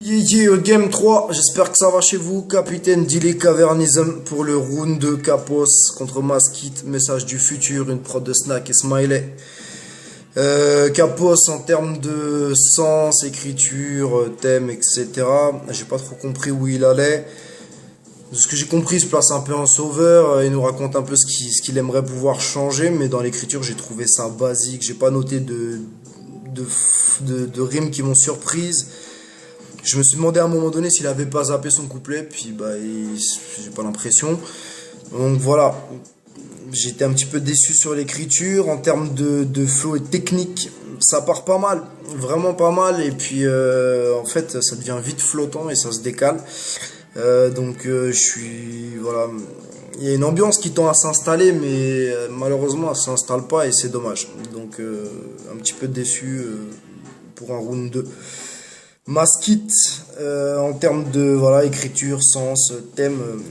Game 3, j'espère que ça va chez vous. Capitaine Dilly Cavernism pour le round de Capos contre Maskit, message du futur, une prod de Snack et Smiley. Capos en termes de sens, écriture, thème, etc. J'ai pas trop compris où il allait. De ce que j'ai compris, il se place un peu en sauveur, il nous raconte un peu ce qu'il aimerait pouvoir changer, mais dans l'écriture j'ai trouvé ça basique, j'ai pas noté de rimes qui m'ont surprise. Je me suis demandé à un moment donné s'il avait pas zappé son couplet, puis j'ai pas l'impression. Donc voilà, j'étais un petit peu déçu sur l'écriture. En termes de flow et de technique, ça part pas mal, vraiment pas mal. Et puis en fait, ça devient vite flottant et ça se décale. Je suis voilà, il y a une ambiance qui tend à s'installer, mais malheureusement, elle s'installe pas et c'est dommage. Donc un petit peu déçu pour un round 2. Maskit, en termes de voilà, écriture, sens, thème,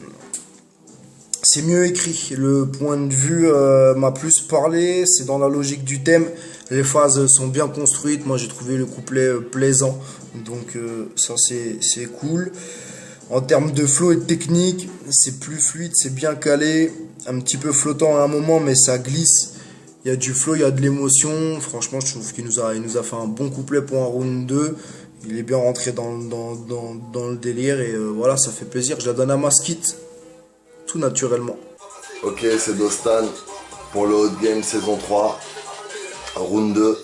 c'est mieux écrit. Le point de vue m'a plus parlé, c'est dans la logique du thème. Les phases sont bien construites. Moi, j'ai trouvé le couplet plaisant. Donc, ça, c'est cool. En termes de flow et de technique, c'est plus fluide, c'est bien calé. Un petit peu flottant à un moment, mais ça glisse. Il y a du flow, il y a de l'émotion. Franchement, je trouve qu'il nous a fait un bon couplet pour un round 2. Il est bien rentré dans le délire et voilà, ça fait plaisir. Je la donne à Maskit, tout naturellement. Ok, c'est Dostan pour le Hot Game saison 3, round 2,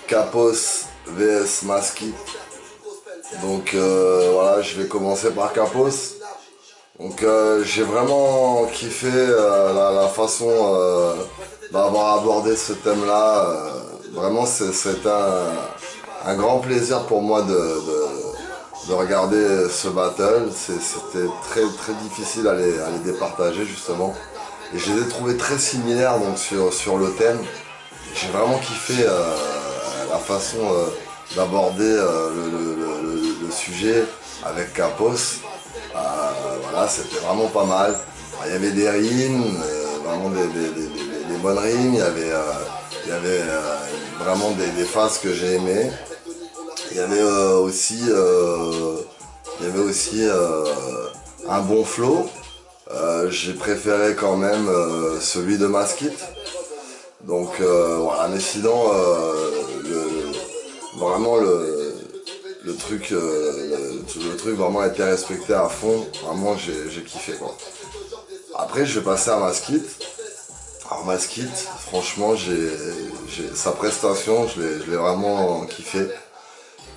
Capos vs Maskit. Donc voilà, je vais commencer par Capos. Donc j'ai vraiment kiffé la façon d'avoir abordé ce thème-là. Vraiment, c'est un grand plaisir pour moi de regarder ce battle. C'était très très difficile à les départager justement. Et je les ai trouvés très similaires donc sur le thème. J'ai vraiment kiffé la façon d'aborder le sujet avec Capos. Voilà, c'était vraiment pas mal. Il y avait des rimes, vraiment des bonnes rimes. Il y avait vraiment des phases que j'ai aimées. Il y avait aussi un bon flow. J'ai préféré quand même celui de Maskit. Donc voilà, mais sinon vraiment le truc vraiment a été respecté à fond. Vraiment j'ai kiffé quoi. Après je vais passer à Maskit. Alors Maskit, franchement sa prestation, je l'ai vraiment kiffé.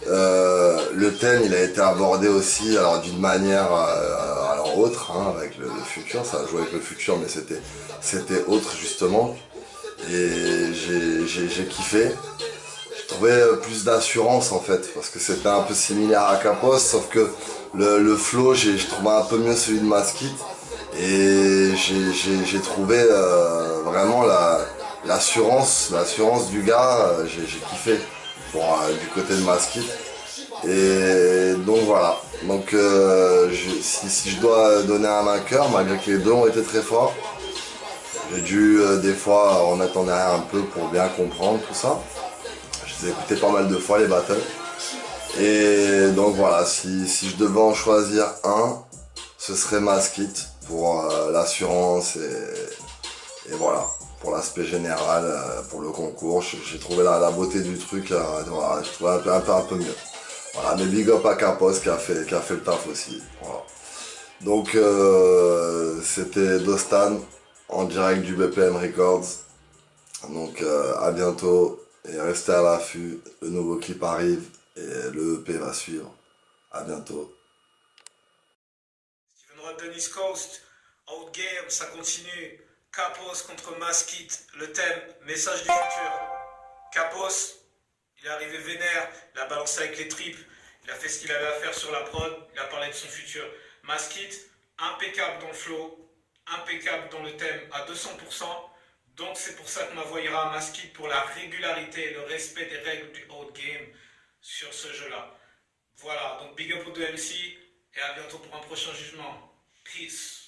Le thème il a été abordé aussi alors d'une manière alors autre hein, avec le futur, ça a joué avec le futur mais c'était autre justement et j'ai kiffé. Je trouvais plus d'assurance en fait parce que c'était un peu similaire à Capos sauf que le flow je trouvais un peu mieux celui de Maskit et j'ai trouvé vraiment l'assurance du gars, j'ai kiffé pour, du côté de Maskit. Et donc voilà. Donc si je dois donner un vainqueur, malgré que les deux ont été très forts, j'ai dû des fois remettre en arrière un peu pour bien comprendre tout ça. Je les ai écoutés pas mal de fois les battles. Et donc voilà, si je devais en choisir un, ce serait Maskit pour l'assurance et voilà, pour l'aspect général, pour le concours. J'ai trouvé la beauté du truc, voilà, je trouvais un peu mieux. Voilà, mais big up à Capos qui a fait le taf aussi. Voilà. Donc c'était Dostan en direct du BPM Records. Donc à bientôt et restez à l'affût. Le nouveau clip arrive et le EP va suivre. À bientôt. Steven Rod de East Coast, Outgame, ça continue. Capos contre Maskit, le thème, message du futur. Capos, il est arrivé vénère, il a balancé avec les tripes, il a fait ce qu'il avait à faire sur la prod, il a parlé de son futur. Maskit, impeccable dans le flow, impeccable dans le thème à 200%. Donc c'est pour ça que ma voix ira à Maskit pour la régularité et le respect des règles du Outgame sur ce jeu-là. Voilà, donc big up aux deux MC et à bientôt pour un prochain jugement. Peace.